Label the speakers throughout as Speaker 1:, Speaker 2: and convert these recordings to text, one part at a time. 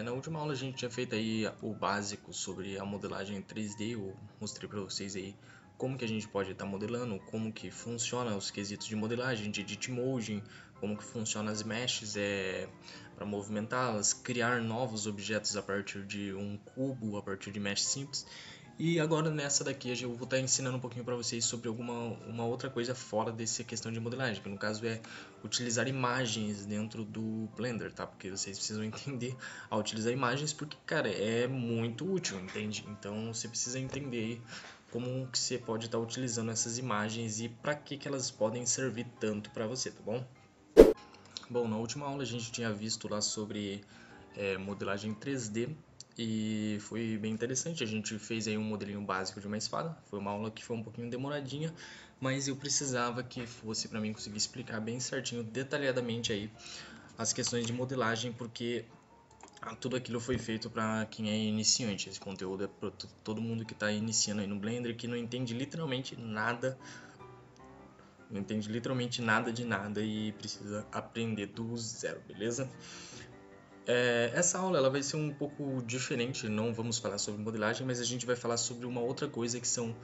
Speaker 1: Na última aula a gente tinha feito aí o básico sobre a modelagem 3D. Eu mostrei para vocês aí como que a gente pode estar modelando, como que funciona os quesitos de modelagem, de Editmotion, como que funciona as meshes para movimentá-las, criar novos objetos a partir de um cubo, a partir de mesh simples. E agora nessa daqui eu vou estar ensinando um pouquinho para vocês sobre uma outra coisa fora dessa questão de modelagem, que no caso é utilizar imagens dentro do Blender, tá? Porque vocês precisam entender a utilizar imagens, porque, cara, é muito útil, entende? Então você precisa entender como que você pode estar utilizando essas imagens e para que elas podem servir tanto para você, tá bom? Bom, na última aula a gente tinha visto lá sobre modelagem 3D. E foi bem interessante, a gente fez aí um modelinho básico de uma espada. Foi uma aula que foi um pouquinho demoradinha, mas eu precisava que fosse para mim conseguir explicar bem certinho, detalhadamente aí as questões de modelagem, porque tudo aquilo foi feito para quem é iniciante. Esse conteúdo é para todo mundo que está iniciando aí no Blender, que não entende literalmente nada, de nada e precisa aprender do zero, beleza? Essa aula ela vai ser um pouco diferente, não vamos falar sobre modelagem, mas a gente vai falar sobre uma outra coisa que são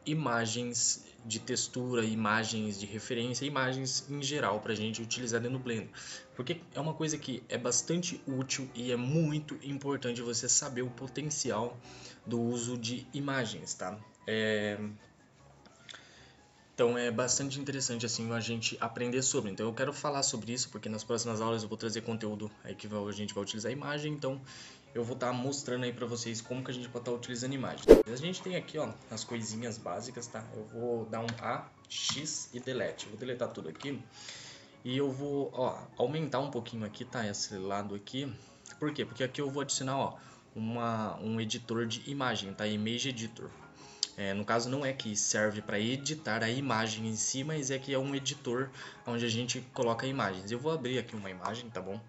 Speaker 1: imagens de textura, imagens de referência, imagens em geral para a gente utilizar dentro do Blender. Porque é uma coisa que é bastante útil e é muito importante você saber o potencial do uso de imagens, tá? Então é bastante interessante assim a gente aprender sobre. Então eu quero falar sobre isso porque nas próximas aulas eu vou trazer conteúdo aí que a gente vai utilizar a imagem. Então eu vou estar mostrando aí para vocês como que a gente pode estar utilizando a imagem. A gente tem aqui, ó, as coisinhas básicas, tá? Eu vou dar um A, X e delete. Eu vou deletar tudo aqui e eu vou, ó, aumentar um pouquinho aqui, tá? Esse lado aqui. Por quê? Porque aqui eu vou adicionar, ó, um editor de imagem, tá? Image Editor. No caso não é que serve para editar a imagem em si, mas é que é um editor onde a gente coloca imagens. Eu vou abrir aqui uma imagem, tá bom?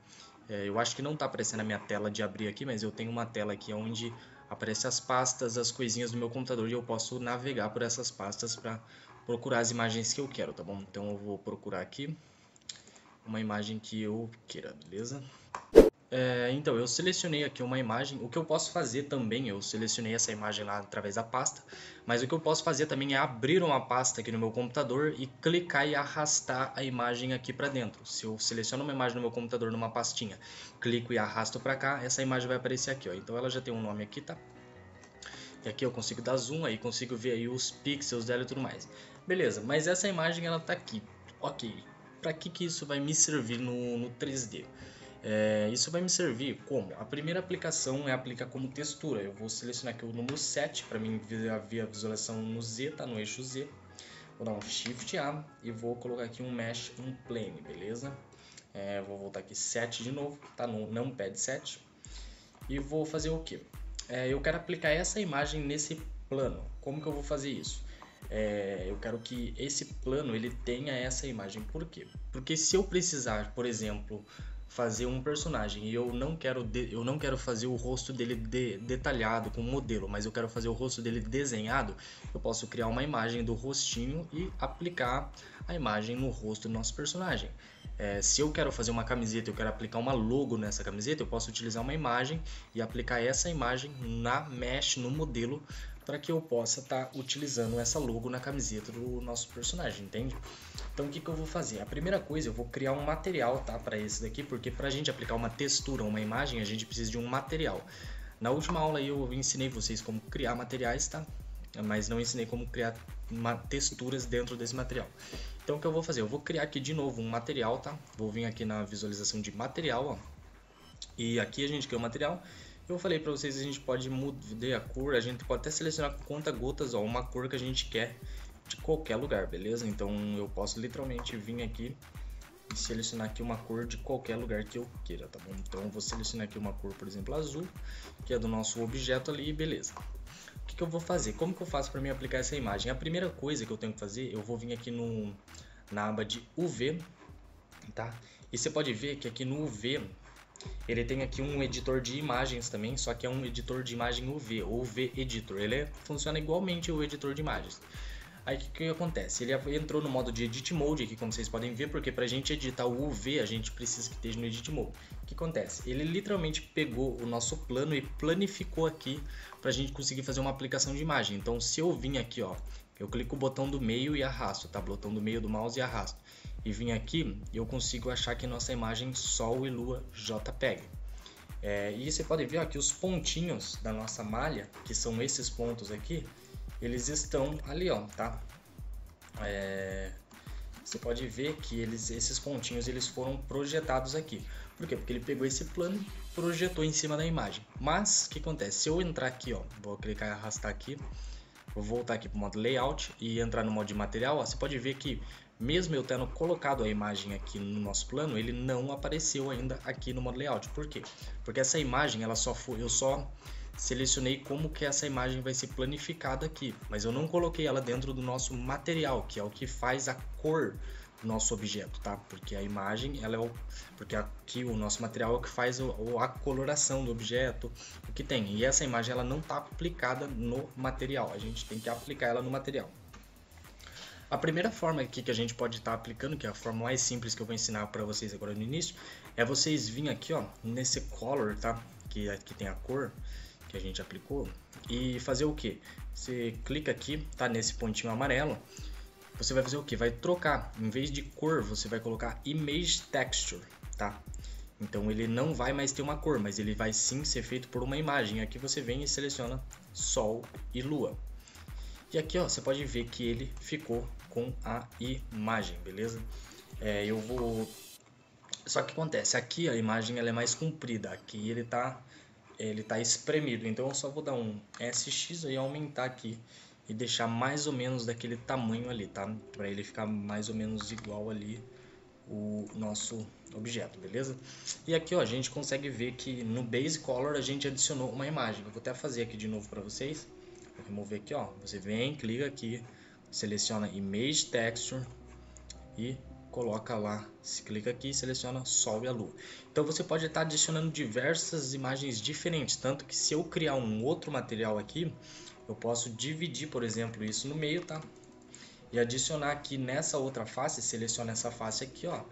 Speaker 1: Eu acho que não está aparecendo a minha tela de abrir aqui, mas eu tenho uma tela aqui onde aparecem as pastas, as coisinhas do meu computador e eu posso navegar por essas pastas para procurar as imagens que eu quero, tá bom? Então eu vou procurar aqui uma imagem que eu queira, beleza? Então, eu selecionei aqui uma imagem. O que eu posso fazer também, eu selecionei essa imagem lá através da pasta, mas o que eu posso fazer também é abrir uma pasta aqui no meu computador e clicar e arrastar a imagem aqui para dentro. Se eu seleciono uma imagem no meu computador numa pastinha, clico e arrasto para cá, essa imagem vai aparecer aqui, ó. Então ela já tem um nome aqui, tá? E aqui eu consigo dar zoom, aí consigo ver aí os pixels dela e tudo mais. Beleza, mas essa imagem ela tá aqui. Ok, para que isso vai me servir no 3D? Isso vai me servir como? A primeira aplicação é aplicar como textura. Eu vou selecionar aqui o número 7 para mim ver a visualização no Z, tá? No eixo Z. Vou dar um Shift A e vou colocar aqui um Mesh in Plane, beleza? Vou voltar aqui 7 de novo, tá? No Numpad 7. E vou fazer o que? Eu quero aplicar essa imagem nesse plano. Como que eu vou fazer isso? Eu quero que esse plano ele tenha essa imagem. Por quê? Porque se eu precisar, por exemplo, fazer um personagem e eu não quero fazer o rosto dele detalhado com modelo, mas eu quero fazer o rosto dele desenhado, eu posso criar uma imagem do rostinho e aplicar a imagem no rosto do nosso personagem. Se eu quero fazer uma camiseta, eu quero aplicar uma logo nessa camiseta, eu posso utilizar uma imagem e aplicar essa imagem na mesh, no modelo, para que eu possa estar utilizando essa logo na camiseta do nosso personagem, entende? Então o que eu vou fazer? A primeira coisa, eu vou criar um material, tá, para esse daqui, porque para a gente aplicar uma textura, uma imagem, a gente precisa de um material. Na última aula eu ensinei vocês como criar materiais, tá? Mas não ensinei como criar texturas dentro desse material. Então o que eu vou fazer? Eu vou criar aqui de novo um material, tá? Vou vir aqui na visualização de material, ó. E aqui a gente criou o material. Eu falei para vocês, a gente pode mudar a cor, a gente pode até selecionar com conta-gotas, ó, uma cor que a gente quer de qualquer lugar, beleza? Então eu posso literalmente vir aqui e selecionar aqui uma cor de qualquer lugar que eu queira, tá bom? Então eu vou selecionar aqui uma cor, por exemplo, azul, que é do nosso objeto ali, beleza. O que eu vou fazer? Como que eu faço para mim aplicar essa imagem? A primeira coisa que eu tenho que fazer, eu vou vir aqui na aba de UV, tá? E você pode ver que aqui no UV ele tem aqui um editor de imagens também, só que é um editor de imagem UV, ou UV Editor. Ele funciona igualmente o editor de imagens. Aí o que acontece? Ele entrou no modo de Edit Mode aqui, como vocês podem ver, porque pra gente editar o UV a gente precisa que esteja no Edit Mode. O que acontece? Ele literalmente pegou o nosso plano e planificou aqui pra gente conseguir fazer uma aplicação de imagem. Então se eu vim aqui, ó, eu clico o botão do meio e arrasto, tá? Botão do meio do mouse e arrasto. E vim aqui, eu consigo achar que nossa imagem Sol e Lua JPEG. E você pode ver aqui os pontinhos da nossa malha, que são esses pontos aqui, eles estão ali, ó, tá? Você pode ver que esses pontinhos eles foram projetados aqui. Por quê? Porque ele pegou esse plano e projetou em cima da imagem. Mas o que acontece? Se eu entrar aqui, ó, vou clicar e arrastar aqui, vou voltar aqui para o modo layout e entrar no modo de material, ó, você pode ver que mesmo eu tendo colocado a imagem aqui no nosso plano, ele não apareceu ainda aqui no modo layout. Por quê? Porque essa imagem, eu só selecionei como que essa imagem vai ser planificada aqui, mas eu não coloquei ela dentro do nosso material, que é o que faz a cor do nosso objeto, tá? Porque a imagem, porque aqui o nosso material é o que faz a coloração do objeto, o que tem. E essa imagem ela não está aplicada no material, a gente tem que aplicar ela no material. A primeira forma aqui que a gente pode estar aplicando, que é a forma mais simples que eu vou ensinar para vocês agora no início, é vocês virem aqui, ó, nesse color, tá? Que aqui tem a cor que a gente aplicou, e fazer o que? Você clica aqui, tá? Nesse pontinho amarelo, você vai fazer o que? Vai trocar, em vez de cor, você vai colocar Image Texture, tá? Então ele não vai mais ter uma cor, mas ele vai sim ser feito por uma imagem. Aqui você vem e seleciona Sol e Lua. E aqui, ó, você pode ver que ele ficou com a imagem, beleza? Só que acontece, aqui a imagem ela é mais comprida, aqui ele tá espremido. Então eu só vou dar um SX e aumentar aqui e deixar mais ou menos daquele tamanho ali, tá? Para ele ficar mais ou menos igual ali o nosso objeto, beleza? E aqui, ó, a gente consegue ver que no Base Color a gente adicionou uma imagem. Eu vou até fazer aqui de novo para vocês. Vou remover aqui, ó. Você vem, clica aqui, seleciona Image Texture e coloca lá, se clica aqui e seleciona Sol e a Lua. Então você pode estar adicionando diversas imagens diferentes, tanto que se eu criar um outro material aqui, eu posso dividir, por exemplo, isso no meio, tá? E adicionar aqui nessa outra face, seleciono essa face aqui, ó,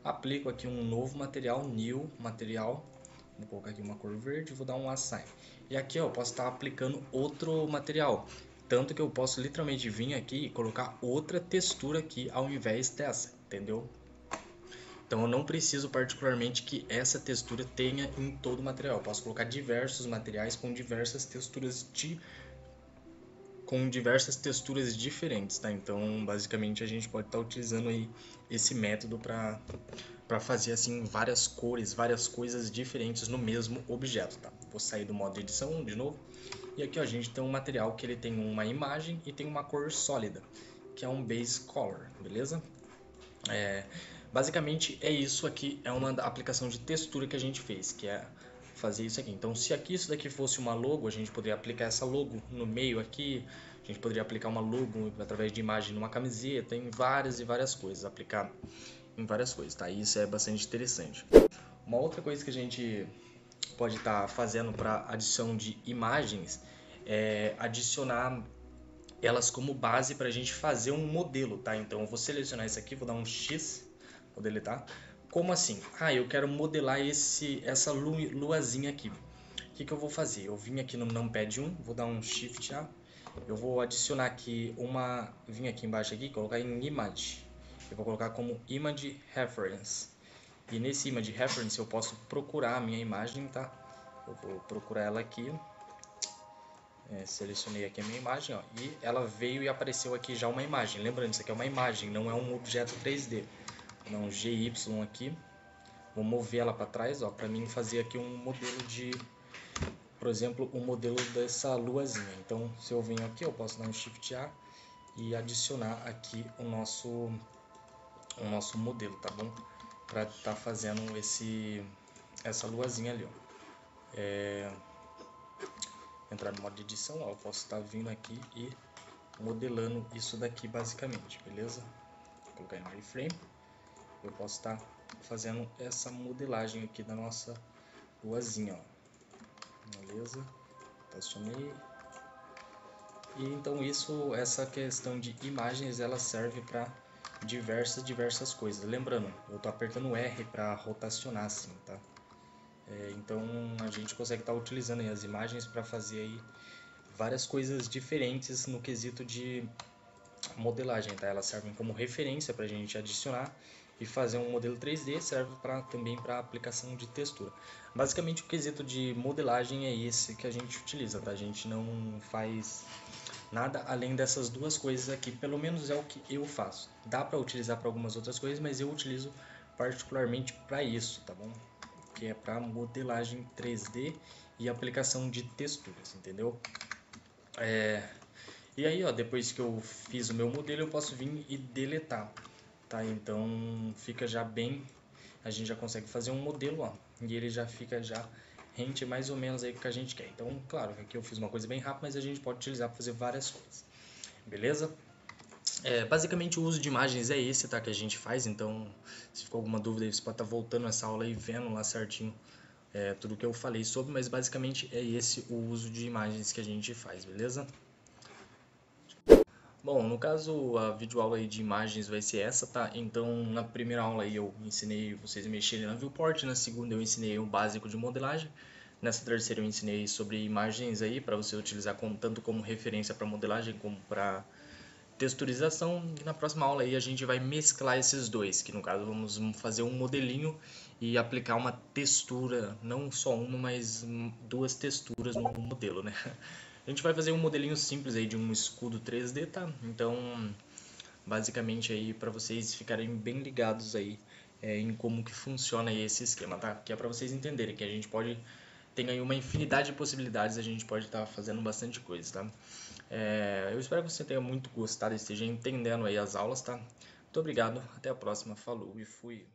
Speaker 1: aplico aqui um novo material, New Material, vou colocar aqui uma cor verde, vou dar um Assign. E aqui ó, eu posso estar aplicando outro material, tanto que eu posso literalmente vir aqui e colocar outra textura aqui ao invés dessa, entendeu? Então eu não preciso particularmente que essa textura tenha em todo o material, eu posso colocar diversos materiais com diversas texturas diferentes, tá? Então, basicamente, a gente pode estar utilizando aí esse método para fazer assim várias cores, várias coisas diferentes no mesmo objeto, tá? Vou sair do modo de edição de novo. E aqui ó, a gente tem um material que ele tem uma imagem e tem uma cor sólida, que é um base color, beleza? Basicamente é isso aqui, é uma aplicação de textura que a gente fez, que é fazer isso aqui. Então se aqui isso daqui fosse uma logo, a gente poderia aplicar essa logo no meio aqui, a gente poderia aplicar uma logo através de imagem numa camiseta, em várias e várias coisas, aplicar em várias coisas, tá? Isso é bastante interessante. Uma outra coisa que a gente pode estar fazendo para adição de imagens é adicionar elas como base para a gente fazer um modelo, tá? Então eu vou selecionar isso aqui, vou dar um X, vou deletar. Como assim? Eu quero modelar essa luazinha aqui. O que eu vou fazer? Eu vim aqui no Numpad 1, vou dar um Shift A, eu vou adicionar aqui vim aqui embaixo aqui, colocar em Image. Eu vou colocar como Image Reference. E nesse Image Reference eu posso procurar a minha imagem, tá? Eu vou procurar ela aqui. Selecionei aqui a minha imagem, ó, e ela veio e apareceu aqui já uma imagem. Lembrando, isso aqui é uma imagem, não é um objeto 3D. Vou dar um GY aqui. Vou mover ela para trás, ó, para mim fazer aqui um modelo por exemplo, um modelo dessa luazinha. Então, se eu venho aqui, eu posso dar um Shift A e adicionar aqui o nosso modelo, tá bom? Para estar fazendo essa luazinha ali, ó. Entrar no modo de edição, ó, eu posso estar vindo aqui e modelando isso daqui basicamente, beleza? Vou colocar em Reframe. Eu posso estar fazendo essa modelagem aqui da nossa luazinha, ó. Beleza? Estacionei. E então essa questão de imagens, ela serve para diversas coisas. Lembrando, eu tô apertando o R para rotacionar assim, tá? Então a gente consegue estar utilizando aí as imagens para fazer aí várias coisas diferentes no quesito de modelagem, tá? Elas servem como referência para a gente adicionar e fazer um modelo 3D, serve também para aplicação de textura. Basicamente o quesito de modelagem é esse que a gente utiliza, tá? A gente não faz nada além dessas duas coisas aqui, pelo menos é o que eu faço. Dá para utilizar para algumas outras coisas, mas eu utilizo particularmente para isso, tá bom? Que é para modelagem 3D e aplicação de texturas, entendeu? E aí, ó, depois que eu fiz o meu modelo, eu posso vir e deletar, tá? Então fica já bem, a gente já consegue fazer um modelo, ó, e ele já fica já rente mais ou menos aí o que a gente quer. Então, claro, aqui eu fiz uma coisa bem rápida, mas a gente pode utilizar para fazer várias coisas, beleza? Basicamente o uso de imagens é esse, tá, que a gente faz. Então, se ficou alguma dúvida, você pode estar voltando essa aula e vendo lá certinho tudo que eu falei sobre, mas basicamente é esse o uso de imagens que a gente faz, beleza? Bom, no caso, a videoaula aí de imagens vai ser essa, tá? Então, na primeira aula aí eu ensinei vocês a mexerem na viewport, na segunda eu ensinei o básico de modelagem, nessa terceira eu ensinei sobre imagens aí para você utilizar tanto como referência para modelagem como para texturização, e na próxima aula aí a gente vai mesclar esses dois, que no caso vamos fazer um modelinho e aplicar uma textura, não só uma, mas duas texturas no modelo, né? A gente vai fazer um modelinho simples aí de um escudo 3D, tá? Então, basicamente aí para vocês ficarem bem ligados aí em como que funciona aí esse esquema, tá? Que é para vocês entenderem que a gente pode tem aí uma infinidade de possibilidades, a gente pode estar fazendo bastante coisa, tá? Eu espero que você tenha muito gostado e esteja entendendo aí as aulas, tá? Muito obrigado, até a próxima, falou e fui!